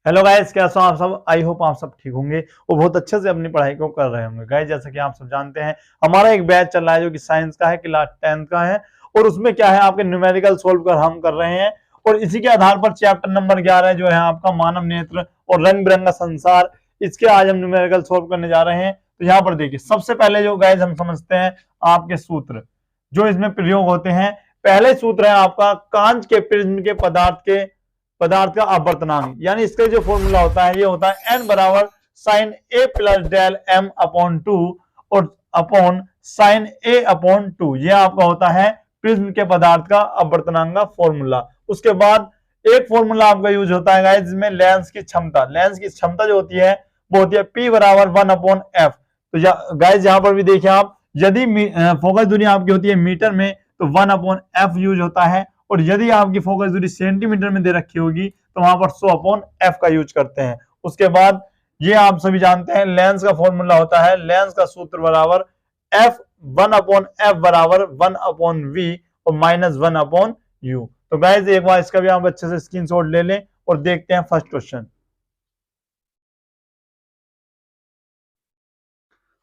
Hello guys, कैसे हो आप सब। आई होप आप सब ठीक होंगे और बहुत अच्छे से अपनी पढ़ाई को कर रहे होंगे। गाइस जैसा कि आप सब जानते हैं, हमारा एक बैच चल रहा है जो कि साइंस का है, क्लास 10th का है। और उसमें क्या है, आपके न्यूमेरिकल सोल्व कर हम कर रहे हैं। और इसी के आधार पर चैप्टर नंबर 11 जो है आपका मानव नेत्र और रंग बिरंगा संसार, इसके आज हम न्यूमेरिकल सोल्व करने जा रहे हैं। तो यहाँ पर देखिए, सबसे पहले जो गाइस हम समझते हैं आपके सूत्र जो इसमें प्रयोग होते हैं। पहले सूत्र है आपका कांच के प्रिज्म के पदार्थ का अपवर्तनांक, यानी इसका जो फॉर्मूला होता है ये होता है n बराबर sign A plus del m upon 2 और अपॉन साइन ए अपॉन 2। ये आपका होता है प्रिज्म के पदार्थ का अपवर्तनांक का फॉर्मूला। उसके बाद एक फॉर्मूला आपका यूज होता है गाइस, जिसमें लेंस की क्षमता जो होती है वो होती है P बराबर 1 अपॉन एफ। तो गाइस यहाँ पर भी देखिए आप, यदि फोकस दूरी आपकी होती है मीटर में तो 1 अपॉन एफ यूज होता है, और यदि आपकी फोकस दूरी सेंटीमीटर में दे रखी होगी तो वहां पर 100 अपॉन एफ का यूज करते हैं। उसके बाद ये आप सभी जानते हैं लेंस का फॉर्मूला होता है, लेंस का सूत्र बराबर एफ 1 अपॉन एफ बराबर 1 अपॉन वी और माइनस 1 अपॉन यू। तो गाइस एक बार इसका भी आप अच्छे से स्क्रीनशॉट ले लें और देखते हैं फर्स्ट क्वेश्चन।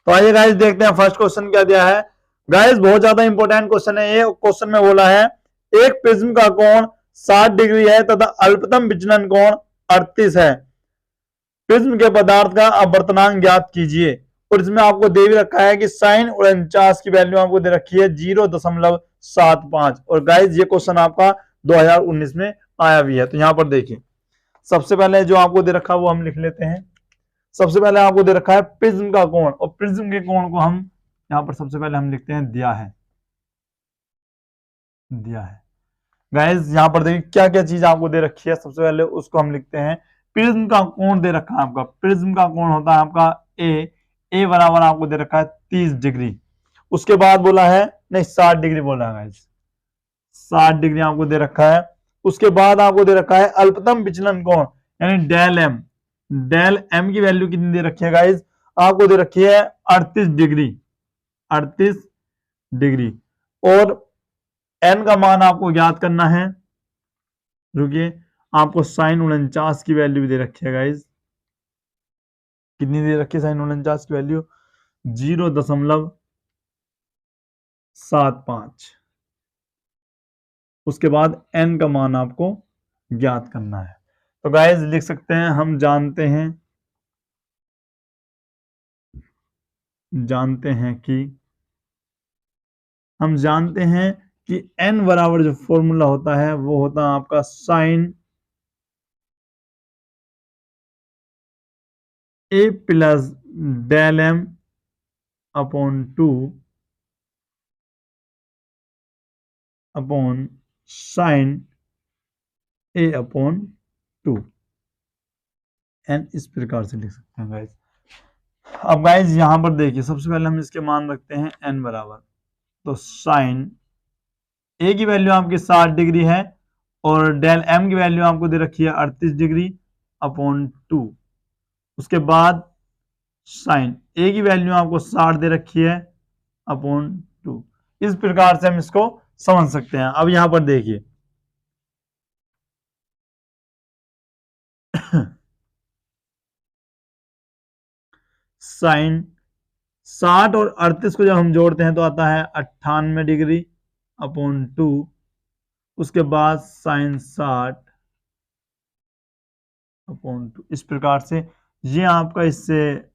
तो आइए गाइस देखते हैं फर्स्ट क्वेश्चन क्या दिया है। गाइस बहुत ज्यादा इंपॉर्टेंट क्वेश्चन है ये। क्वेश्चन में बोला है एक प्रिज्म का कोण 60 डिग्री है तथा अल्पतम विचलन कोण 38 है। प्रिज्म के पदार्थ का अपवर्तनांक ज्ञात कीजिए। और इसमें आपको दे भी रखा है कि साइन 49 की वैल्यू आपको दे रखी है 0.75। और गाइस ये क्वेश्चन आपका 2019 में आया भी है। तो यहां पर देखिए, सबसे पहले जो आपको दे रखा है वो हम लिख लेते हैं। सबसे पहले आपको दे रखा है प्रिज्म का कोण, और प्रिज्म के कोण को हम यहां पर सबसे पहले हम लिखते हैं दिया है गाइस। यहां पर देखिए क्या क्या चीज आपको दे रखी है, सबसे पहले उसको हम लिखते हैं। प्रिज्म का कोण दे रखा है आपका, प्रिज्म का कोण होता है आपका ए बराबर आपको दे रखा है 30 डिग्री। उसके बाद बोला है, नहीं 60 डिग्री बोला है गाइस, 60 डिग्री आपको दे रखा है। उसके बाद आपको दे रखा है अल्पतम विचलन कोण यानी डेल एम की वैल्यू कितनी दे रखी है गाइस, आपको दे रखी है 38 डिग्री। और एन का मान आपको ज्ञात करना है। रुकिए, आपको साइन 49 की वैल्यू भी दे रखी है गाइस। कितनी दे रखी है साइन 49 की वैल्यू? 0.75। उसके बाद एन का मान आपको ज्ञात करना है। तो गाइस लिख सकते हैं, हम जानते हैं कि n बराबर जो फॉर्मूला होता है वो होता है आपका sine A plus del m upon 2 upon sine A upon 2। एन इस प्रकार से लिख सकते हैं गाइस। अब गाइस यहां पर देखिए, सबसे पहले हम इसके मान रखते हैं n बराबर, तो साइन ए की वैल्यू आपकी 60 डिग्री है और डेल एम की वैल्यू आपको दे रखी है 38 डिग्री अपॉन 2। उसके बाद साइन ए की वैल्यू आपको 60 दे रखी है अपॉन 2। इस प्रकार से हम इसको समझ सकते हैं। अब यहां पर देखिए साइन 60 और 38 को जब हम जोड़ते हैं तो आता है 98 डिग्री अपॉन 2। उसके बाद साइन 60 अपॉन 2। इस प्रकार से ये आपका इससे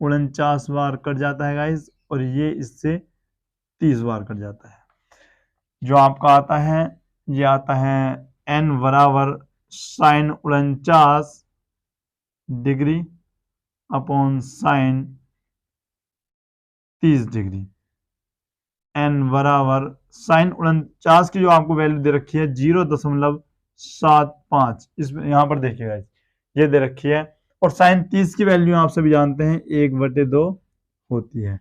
49 बार कट जाता है गाइस, और ये इससे 30 बार कट जाता है। जो आपका आता है ये आता है n बराबर sine 49 degree upon sine 30 degree. n बराबर साइन 49 की जो आपको वैल्यू दे रखी है 0.75। इसमें यहां पर देखिएगा ये दे रखी है, और साइन 30 की वैल्यू आप सभी जानते हैं 1/2 होती है।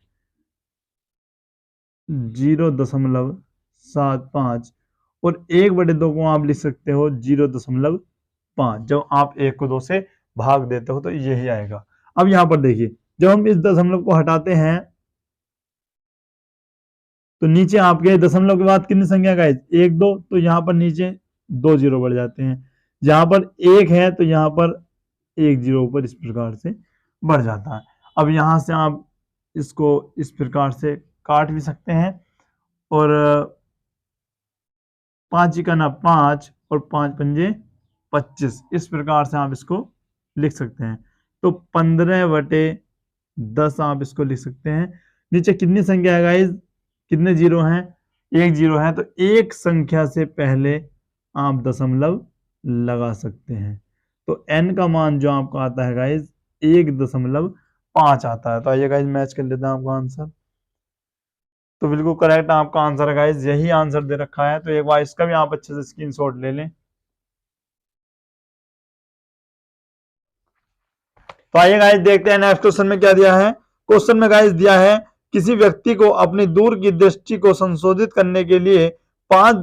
0.75 और 1/2 को आप लिख सकते हो 0.5। जब आप 1 को 2 से भाग देते हो तो यही आएगा। अब यहां पर देखिए, जब हम इस दशमलव को हटाते हैं तो नीचे आपके दशमलव के बाद कितनी संख्या का है? 1 2, तो यहां पर नीचे 2 0 बढ़ जाते हैं। जहां पर 1 है तो यहां पर एक जीरो ऊपर इस प्रकार से बढ़ जाता है। अब यहाँ से आप इसको इस प्रकार से काट भी सकते हैं और 5 का ना 5 और 5 पंजे 25, इस प्रकार से आप इसको लिख सकते हैं। तो 15/10 आप इसको लिख सकते हैं। नीचे कितनी संख्या है गाइस, कितने जीरो हैं, एक जीरो है, तो एक संख्या से पहले आप दशमलव लगा सकते हैं। तो n का मान जो आपका आता है गाइस 1.5 आता है। तो आइए गाइस मैच कर लेते हैं आपका आंसर। तो बिल्कुल करेक्ट आपका आंसर है गाइस, यही आंसर दे रखा है। तो एक बार इसका भी आप अच्छे से स्क्रीनशॉट ले लें। तो आइए गाइस देखते हैं नेक्स्ट क्वेश्चन में क्या दिया है। क्वेश्चन में गाइस दिया है किसी व्यक्ति को अपनी दूर की दृष्टि को संशोधित करने के लिए 5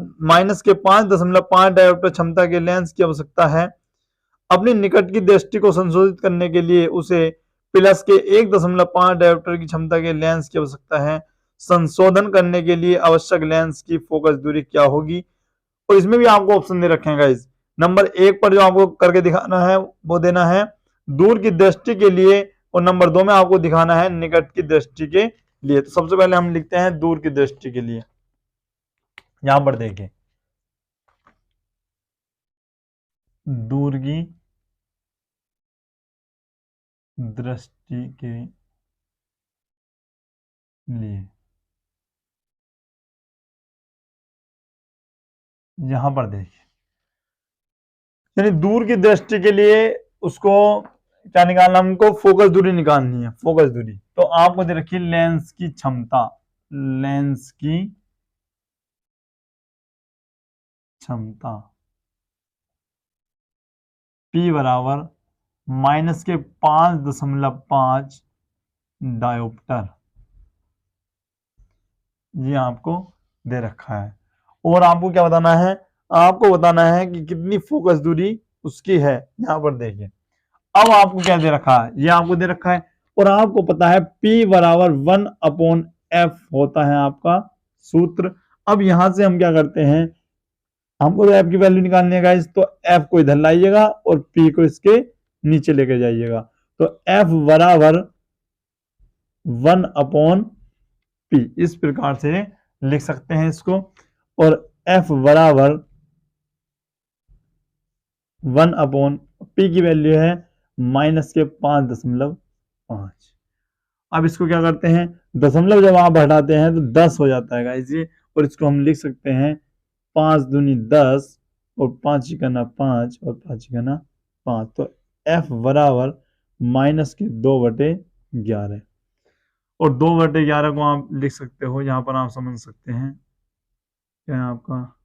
डायोप्टर क्षमता के लेंस की आवश्यकता है। अपनी निकट की दृष्टि को संशोधित करने के लिए उसे प्लस के 1.5 डायोप्टर की क्षमता के लेंस की आवश्यकता है। संशोधन करने के लिए आवश्यक लेंस की फोकस दूरी क्या होगी। और इसमें भी आपको ऑप्शन दे रखे हैं गाइस। नंबर 1 पर जो आपको करके दिखाना है वो देना है दूर की दृष्टि के लिए, और नंबर 2 में आपको दिखाना है निकट की दृष्टि के लिए। तो सबसे पहले हम लिखते हैं दूर की दृष्टि के लिए। यहां पर देखिए दूर की दृष्टि के लिए, यहां पर देखिए यानी दूर की दृष्टि के लिए उसको क्या निकालना, हमको फोकस दूरी निकालनी है। फोकस दूरी तो आपको दे रखी है लेंस की क्षमता, लेंस की क्षमता P बराबर माइनस के 5.5 डायोप्टर, ये आपको दे रखा है। और आपको क्या बताना है, आपको बताना है कि कितनी फोकस दूरी उसकी है। यहां पर देखिए अब आपको क्या दे रखा है, ये आपको दे रखा है और आपको पता है P बराबर 1/f होता है आपका सूत्र। अब यहां से हम क्या करते हैं, हमको तो f की वैल्यू निकालनी है गाइस, तो f को इधर लाइएगा और p को इसके नीचे लेके जाइएगा। तो f बराबर 1/p इस प्रकार से लिख सकते हैं इसको। और f बराबर 1/p की वैल्यू है माइनस के 5.5। अब इसको क्या करते हैं, दशमलव जब आप हटाते हैं तो 10 हो जाता है गाइस ये, और इसको हम लिख सकते हैं 5 दूनी 10 और 5 का ना 5 और 5 का ना 5। तो f बराबर माइनस के 2/11, और 2/11 को आप लिख सकते हो, यहाँ पर आप समझ सकते हैं क्या है आपका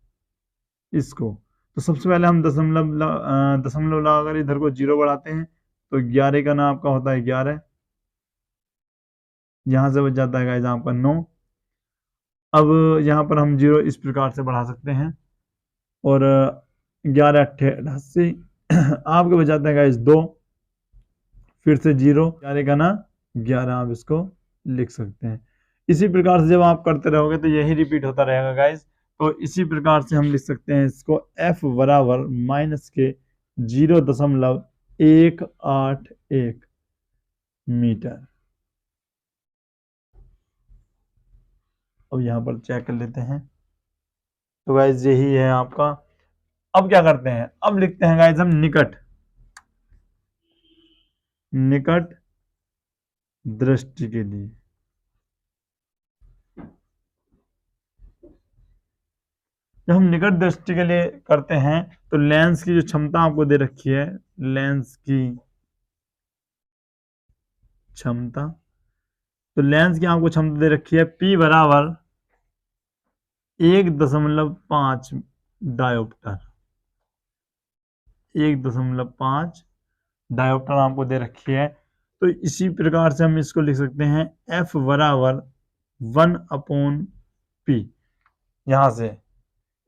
इसको। तो सबसे पहले हम दशमलव लगाकर इधर को 0 बढ़ाते हैं, तो 11 का ना आपका होता है 11, यहां से बच जाता है गाइस आपका 9। अब यहाँ पर हम 0 इस प्रकार से बढ़ा सकते हैं, और 11 8 88 आपके बच जाता है गाइस 2, फिर से 0, 11 का ना 11 आप इसको लिख सकते हैं। इसी प्रकार से जब आप करते रहोगे तो यही रिपीट होता रहेगा गाइस। तो इसी प्रकार से हम लिख सकते हैं इसको f बराबर माइनस के 0.181 मीटर। अब यहाँ पर चेक कर लेते हैं, तो गाइस यही है आपका। अब क्या करते हैं, अब लिखते हैं गाइस हम निकट दृष्टि के लिए। जब हम निकट दृष्टि के लिए करते हैं तो लेंस की जो क्षमता आपको दे रखी है, लेंस की क्षमता, तो लेंस की आपको क्षमता दे रखी है P बराबर 1.5 डायोप्टर, 1.5 डायोप्टर आपको दे रखी है। तो इसी प्रकार से हम इसको लिख सकते हैं f बराबर 1/p। यहां से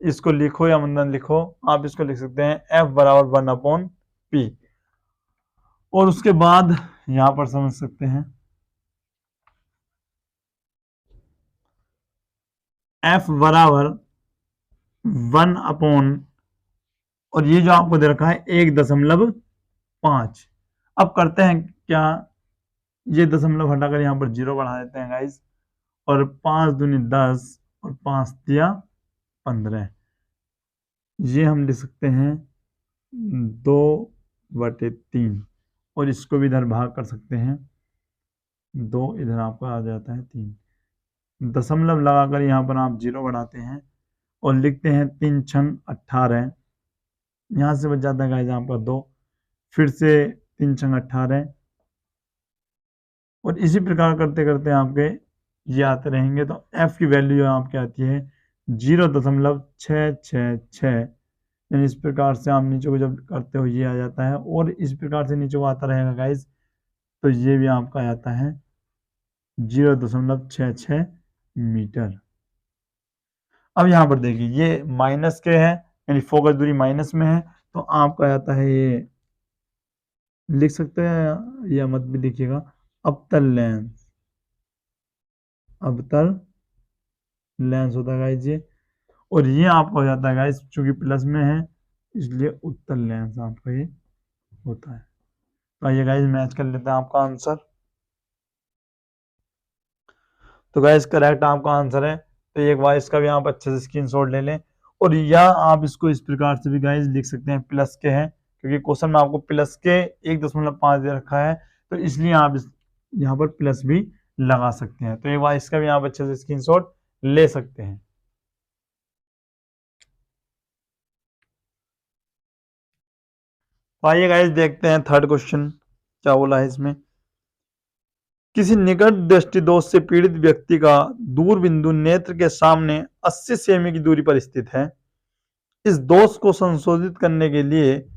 इसको लिखो या मंदन लिखो, आप इसको लिख सकते हैं f बराबर 1/p। और उसके बाद यहां पर समझ सकते हैं f बराबर 1/, और ये जो आपको दे रखा है 1.5, अब करते हैं क्या, ये दशमलव हटाकर यहाँ पर 0 बढ़ा देते हैं गाइज, और 5 दूनी 10 और 5 दिया 15, ये हम लिख सकते हैं 2/3, और इसको भी इधर भाग कर सकते हैं 2, इधर आपका आ जाता है 3, दशमलव लगाकर यहाँ पर आप 0 बढ़ाते हैं और लिखते हैं 3 छन 18, यहाँ से बच जाता है गाइस आपका 2, फिर से 3 छन 18, और इसी प्रकार करते करते आपके ये आते रहेंगे। तो f की वैल्यू आपकी आती है 0.666, यानी इस प्रकार से आप नीचे को जब करते हो ये आ जाता है, और इस प्रकार से नीचे को आता रहेगा गाइस, तो ये भी आपका आता है 0.66 मीटर। अब यहाँ पर देखिए ये माइनस के है, यानी फोकस दूरी माइनस में है, तो आपका आता है ये लिख सकते हैं या मत भी लिखिएगा, अवतल लेंस, अवतल लेंस होता है गाइस ये, और ये आपका हो जाता है गाइस चूंकि प्लस में है इसलिए उत्तल लेंस आपका ये होता है। तो आइए गाइस मैच कर लेते हैं आपका आंसर। तो गाइस करेक्ट आपका आंसर है। तो एक बार इसका भी आप अच्छे से स्क्रीनशॉट ले लें, और या आप इसको इस प्रकार से भी गाइस लिख सकते हैं, प्लस के हैं क्योंकि क्वेश्चन में आपको प्लस के 1.5 दे रखा है, तो इसलिए आप यहाँ पर प्लस भी लगा सकते हैं। तो एक बार इसका भी आप अच्छे से स्क्रीनशॉट ले सकते हैं। तो आइए गाइस देखते हैं थर्ड क्वेश्चन क्या बोला है इसमें। किसी निकट दृष्टि दोष से पीड़ित व्यक्ति का दूर बिंदु नेत्र के सामने 80 सेमी की दूरी पर स्थित है। इस दोष को संशोधित करने के लिए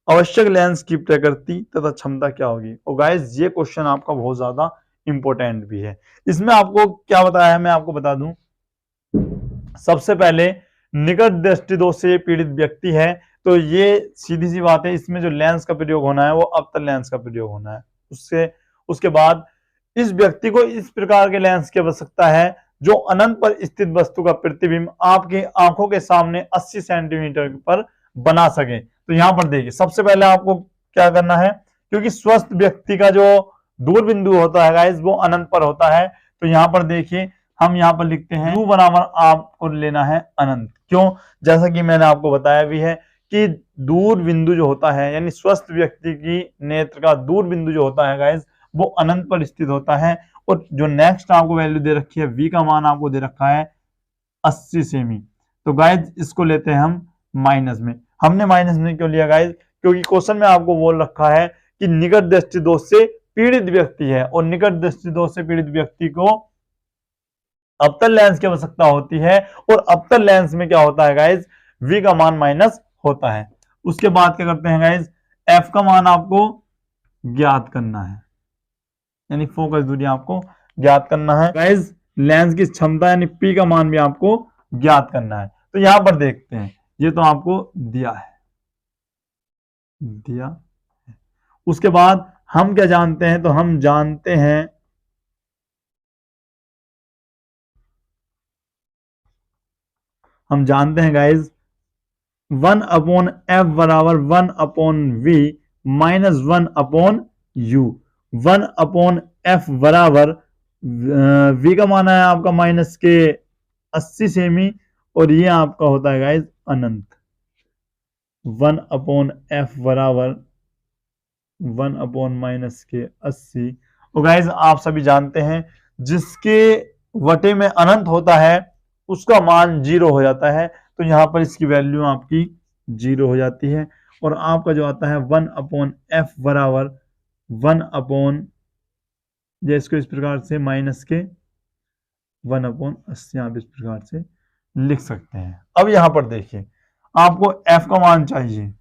आवश्यक लेंस की प्रकृति तथा क्षमता क्या होगी। और गाइस ये क्वेश्चन आपका बहुत ज्यादा इंपॉर्टेंट भी है। इसमें आपको क्या बताया है मैं आपको बता दूं। सबसे पहले निकट दृष्टि दोष से पीड़ित व्यक्ति है, तो ये सीधी सी बात है, इसमें जो लेंस का प्रयोग होना है वो अवतल लेंस का प्रयोग होना है। उसके बाद इस व्यक्ति को इस प्रकार के लेंस की आवश्यकता है जो अनंत पर स्थित वस्तु का प्रतिबिंब आपकी आंखों के सामने 80 सेंटीमीटर पर बना सके। तो यहां पर देखिए सबसे पहले आपको क्या करना है, क्योंकि स्वस्थ व्यक्ति का जो दूर बिंदु होता है गाइस वो अनंत पर होता है। तो यहां पर देखिए हम यहाँ पर लिखते हैं u बराबर आपको लेना है अनंत। क्यों? जैसा कि मैंने आपको बताया भी है कि दूर बिंदु जो होता है यानी स्वस्थ व्यक्ति की नेत्र का दूर बिंदु जो होता है गाइस वो अनंत पर स्थित होता है। और जो नेक्स्ट आपको वैल्यू दे रखी है v का मान आपको दे रखा है 80 सेमी। तो गाइस इसको लेते हैं हम माइनस में। हमने माइनस में क्यों लिया गाइस? क्योंकि क्वेश्चन में आपको बोल रखा है कि निकट दृष्टि दोष से पीड़ित व्यक्ति है, और निकट दृष्टि दोष से पीड़ित व्यक्ति को अवतल लेंस की आवश्यकता होती है, और अवतल लेंस में क्या होता है गाइस, v का मान माइनस होता है। उसके बाद क्या करते हैं गाइस, f का मान आपको ज्ञात करना है, यानी फोकस दूरी आपको ज्ञात करना है। गाइस लेंस की क्षमता यानी p का मान भी आपको ज्ञात करना है। तो यहां पर देखते हैं, ये तो आपको दिया है। उसके बाद हम क्या जानते हैं, तो हम जानते हैं गाइस 1/f बराबर 1/v माइनस 1/u। 1/f बराबर v का मान है आपका माइनस के 80 सेमी, और ये आपका होता है गाइस अनंत। 1/f बराबर 1/माइनस के 80। और गाइस आप सभी जानते हैं जिसके वटे में अनंत होता है उसका मान 0 हो जाता है। तो यहां पर इसकी वैल्यू आपकी 0 हो जाती है, और आपका जो आता है 1/f बराबर 1/, इसको इस प्रकार से माइनस के 1/80 आप इस प्रकार से लिख सकते हैं। अब यहां पर देखिए आपको f का मान चाहिए,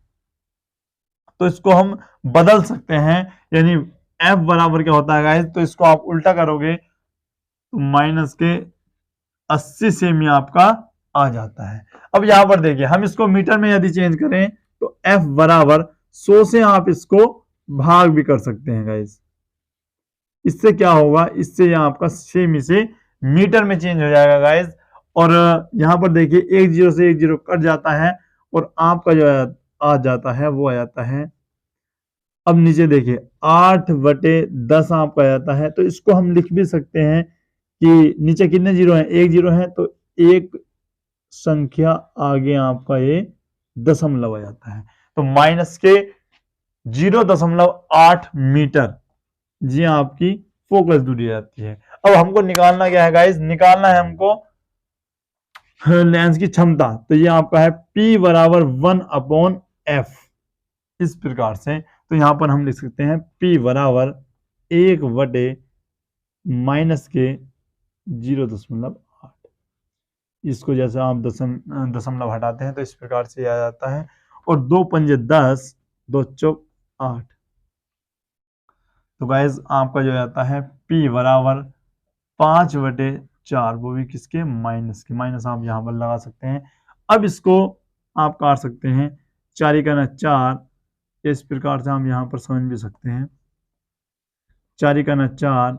तो इसको हम बदल सकते हैं, यानी f बराबर क्या होता है गाइस, तो इसको आप उल्टा करोगे तो माइनस के 80 सेमी आपका आ जाता है। अब यहां पर देखिए हम इसको मीटर में यदि चेंज करें तो f बराबर 100 से आप इसको भाग भी कर सकते हैं गाइस। इससे क्या होगा, इससे यहाँ आपका सेमी से मीटर में चेंज हो जाएगा गाइस। और यहां पर देखिए 1 0 से 1 0 कट जाता है, और आपका जो आ जाता है वो आ जाता है अब नीचे देखिए 8/10 आपका जाता है, तो इसको हम लिख भी सकते हैं कि नीचे कितने जीरो हैं, एक जीरो है, तो एक संख्या आगे आपका ये दशमलव आ जाता है, तो माइनस के 0.8 मीटर जी आपकी फोकस दूरी आती है। अब हमको निकालना क्या है गाइस, निकालना है हमको लेंस की क्षमता, तो ये आपका है P बराबर 1/f। इस प्रकार से तो यहां पर हम लिख सकते हैं P बराबर 1/माइनस के 0.8। इसको जैसे आप दशमलव हटाते हैं तो इस प्रकार से आ जाता है, और 2×5 = 10, 2×4 = 8। तो गाइज आपका जो आता है P बराबर 5/4, वो भी किसके, माइनस के, माइनस आप यहाँ पर लगा सकते हैं। अब इसको आप काट सकते हैं, 4×4, इस प्रकार से हम यहाँ पर समझ भी सकते हैं, 4×4,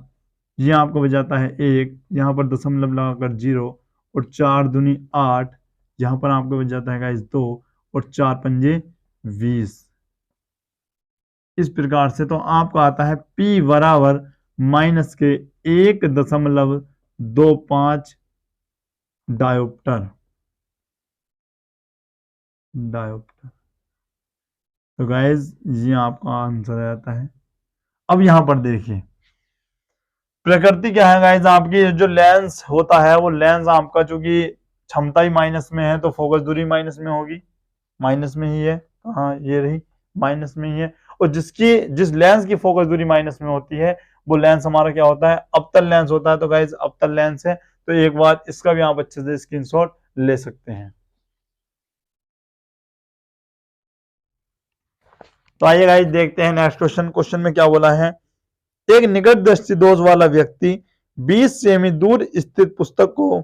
ये आपको बच जाता है 1, यहाँ पर दशमलव लगाकर 0, और 4×2 = 8, यहाँ पर आपको बच जाता है गाइस 2, और 4×5 = 20। इस प्रकार से तो आपका आता है P बराबर माइनस के 1.25 डायोप्टर। तो गाइज ये आपका आंसर आता है। अब यहां पर देखिए प्रकृति क्या है गाइज, आपकी जो लेंस होता है वो लेंस आपका चूंकि क्षमता ही माइनस में है तो फोकस दूरी माइनस में होगी, माइनस में ही है, हाँ ये रही माइनस में ही है। और जिस लेंस की फोकस दूरी माइनस में होती है वो लेंस हमारा क्या होता है, अवतल लेंस होता है। तो गाइज अवतल लेंस है, तो एक बार इसका भी आप अच्छे से स्क्रीनशॉट ले सकते हैं। तो आइए गाइज देखते हैं नेक्स्ट क्वेश्चन। क्वेश्चन में क्या बोला है, एक निकट दृष्टि दोष वाला व्यक्ति 20 सेमी दूर स्थित पुस्तक को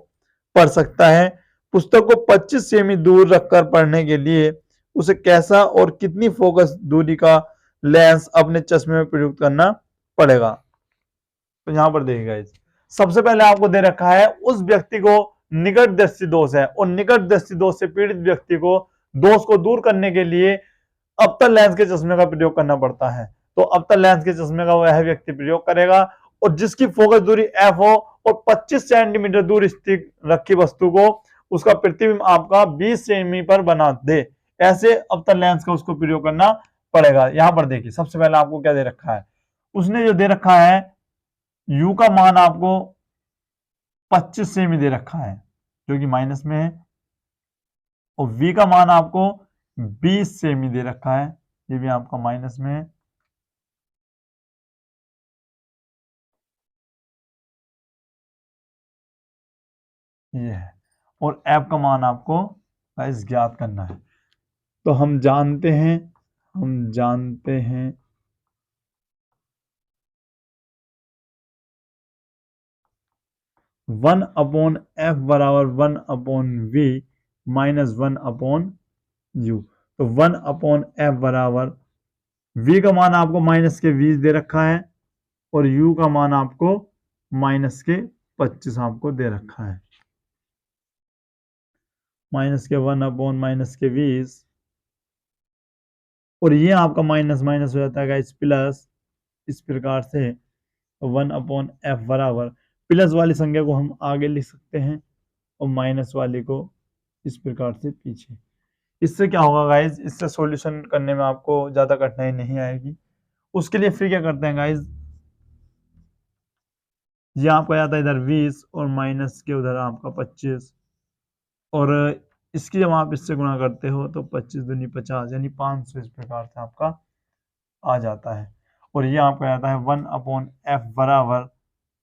पढ़ सकता है। पुस्तक को 25 सेमी दूर रखकर पढ़ने के लिए उसे कैसा और कितनी फोकस दूरी का लेंस अपने चश्मे में प्रयुक्त करना पड़ेगा। तो यहां पर देखिएगा, सबसे पहले आपको दे रखा है उस व्यक्ति को निकट दृष्टि दोष है, और निकट दृष्टि दोष से पीड़ित व्यक्ति को दोष को दूर करने के लिए अवतल लेंस के चश्मे का प्रयोग करना पड़ता है। तो अवतल लेंस के चश्मे का वह व्यक्ति प्रयोग करेगा, और जिसकी फोकस दूरी f हो और 25 सेंटीमीटर दूर स्थित रखी वस्तु को उसका प्रतिबिंब आपका 20 सेमी पर बना दे, ऐसे अवतल लेंस का उसको प्रयोग करना पड़ेगा। यहां पर देखिए सबसे पहले आपको क्या दे रखा है, उसने जो दे रखा है u का मान आपको 25 सेमी दे रखा है जो कि माइनस में है, और v का मान आपको 20 सेमी दे रखा है, ये भी आपका माइनस में है। ये है, और f का मान आपको गाइस ज्ञात करना है। तो हम जानते हैं 1/f बराबर 1/v माइनस 1/u। तो 1/f बराबर v का मान आपको माइनस के 20 दे रखा है, और u का मान आपको माइनस के 25 आपको दे रखा है। माइनस के 1/-20, और ये आपका माइनस माइनस हो जाता है गाइस प्लस। इस प्रकार से 1/f बराबर प्लस वाली संख्या को हम आगे लिख सकते हैं और माइनस वाली को इस प्रकार से पीछे। इससे क्या होगा गाइज, इससे सॉल्यूशन करने में आपको ज्यादा कठिनाई नहीं आएगी। उसके लिए फिर क्या करते हैं गाइज, ये आपका आता है इधर 20 और माइनस के उधर आपका 25, और इसकी जब आप इससे गुणा करते हो तो 25 दूनी 50 यानी 500 इस प्रकार से आपका आ जाता है। और ये आपका आता है 1/f बराबर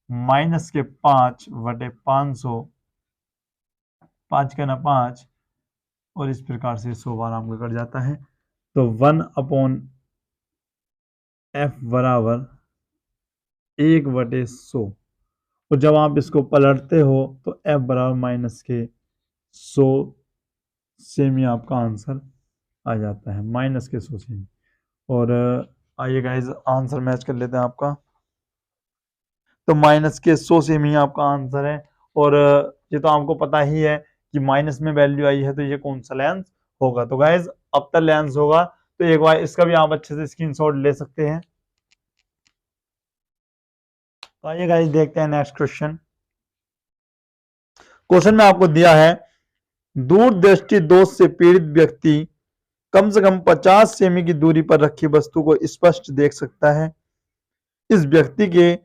माइनस के 5/500, 5 का ना 5, और इस प्रकार से 100 बार आपका कट जाता है। तो 1/f बराबर 1/100, और जब आप इसको पलटते हो तो f बराबर माइनस के 100 सेमी आपका आंसर आ जाता है, माइनस के 100 सेमी। और आइए गाइस आंसर मैच कर लेते हैं आपका। तो माइनस के 100 सेमी आपका आंसर है, और ये तो आपको पता ही है कि माइनस में वैल्यू आई है तो ये कौन सा लेंस होगा। तो गाइस अवतल लेंस होगा, तो एक बार इसका भी आप अच्छे से स्क्रीनशॉट ले सकते हैं। तो आइए गाइस देखते हैं नेक्स्ट क्वेश्चन। क्वेश्चन में आपको दिया है दूरदृष्टि दोष से पीड़ित व्यक्ति कम से कम 50 सेमी की दूरी पर रखी वस्तु को स्पष्ट देख सकता है। इस व्यक्ति के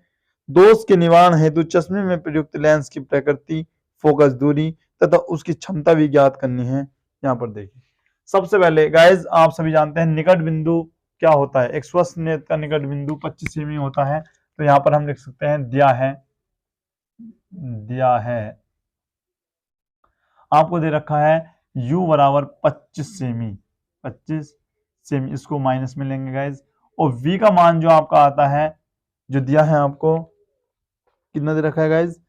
दोष के निवारण हेतु चश्मे में प्रयुक्त लेंस की प्रकृति, फोकस दूरी तथा उसकी क्षमता भी ज्ञात करनी है। यहाँ पर देखिए, सबसे पहले गाइज आप सभी जानते हैं निकट बिंदु क्या होता है। एक स्वस्थ नेत्र का निकट बिंदु 25 सेमी होता है। तो यहाँ पर हम लिख सकते हैं दिया है आपको दे रखा है u बराबर 25 सेमी, 25 सेमी, इसको माइनस में लेंगे गाइज। और v का मान जो आपका आता है, जो दिया है आपको, कितना दे रखा है गाइज,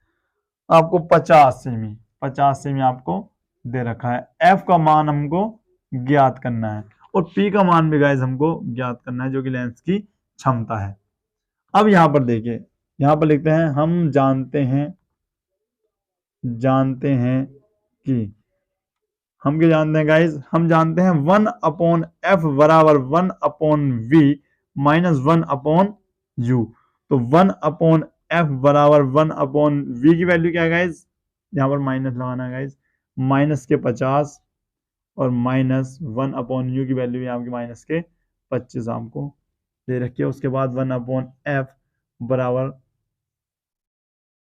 आपको 50 सेमी, 50 सेमी आपको दे रखा है। f का मान हमको ज्ञात करना है और p का मान भी गाइज हमको ज्ञात करना है, जो कि लेंस की क्षमता है। अब यहां पर देखिए, यहां पर लिखते हैं हम जानते हैं कि हम क्या जानते हैं गाइज, हम जानते हैं 1/f बराबर 1/v माइनस 1/u। तो 1/f बराबर 1/v की वैल्यू क्या है गाइज, यहाँ पर माइनस लगाना है गाइज, माइनस के 50 और माइनस 1/u की वैल्यू यहाँ की माइनस के 25 आपको दे रखी है। उसके बाद 1/f बराबर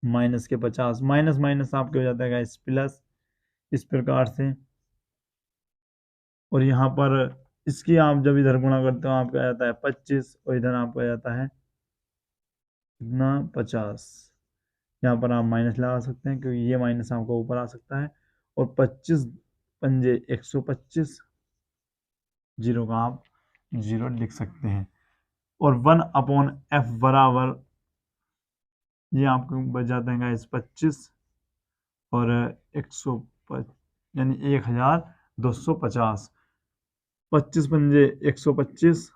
माइनस के 50, माइनस माइनस आपके हो जाता है गाइज प्लस, इस प्रकार से। और यहाँ पर इसकी आप जब इधर गुणा करते हो आपका आ जाता है 25 और इधर आपको आ जाता है कितना 50। यहाँ पर आप माइनस लगा सकते हैं क्योंकि ये माइनस आपको ऊपर आ सकता है। और 25 पंजे 125, जीरो का आप जीरो लिख सकते हैं। और 1/f बराबर ये आपको बच जाता है गाइस 25 और 100 यानी 1250। 25 पंजे 125,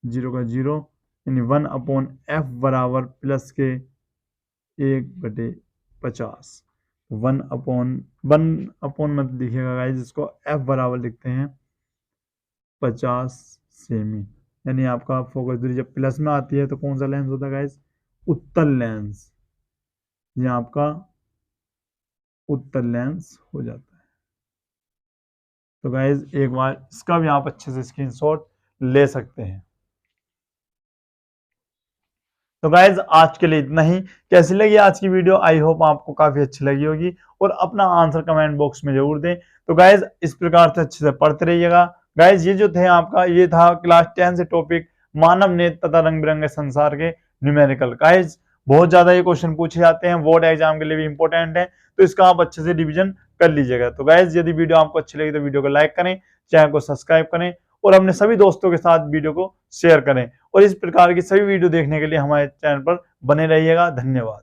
जीरो का जीरो, यानी 1/f बराबर प्लस के 1/50। 1/1 मत लिखिएगा गाइस, इसको f बराबर लिखते हैं 50 सेमी। यानी आपका फोकस दूरी जब प्लस में आती है तो कौन सा लेंस होता है गाइस, उत्तल लेंस। ये आपका उत्तल लेंस हो जाता है। तो गाइज एक बार इसका भी आप अच्छे से स्क्रीनशॉट ले सकते हैं। तो गाइज आज के लिए इतना ही। कैसी लगी आज की वीडियो, आई होप आपको काफी अच्छी लगी होगी और अपना आंसर कमेंट बॉक्स में जरूर दें। तो गाइज इस प्रकार से अच्छे से पढ़ते रहिएगा। गाइज ये जो थे आपका, ये था क्लास 10 से टॉपिक मानव नेत्र तथा रंग बिरंगे संसार के न्यूमेरिकल। गाइज बहुत ज्यादा ये क्वेश्चन पूछे जाते हैं, बोर्ड एग्जाम के लिए भी इंपॉर्टेंट है, तो इसका आप अच्छे से रिविजन कर लीजिएगा। तो गाइज यदि वीडियो आपको अच्छी लगी तो वीडियो को लाइक करें, चैनल को सब्सक्राइब करें और अपने सभी दोस्तों के साथ वीडियो को शेयर करें। और इस प्रकार की सभी वीडियो देखने के लिए हमारे चैनल पर बने रहिएगा। धन्यवाद।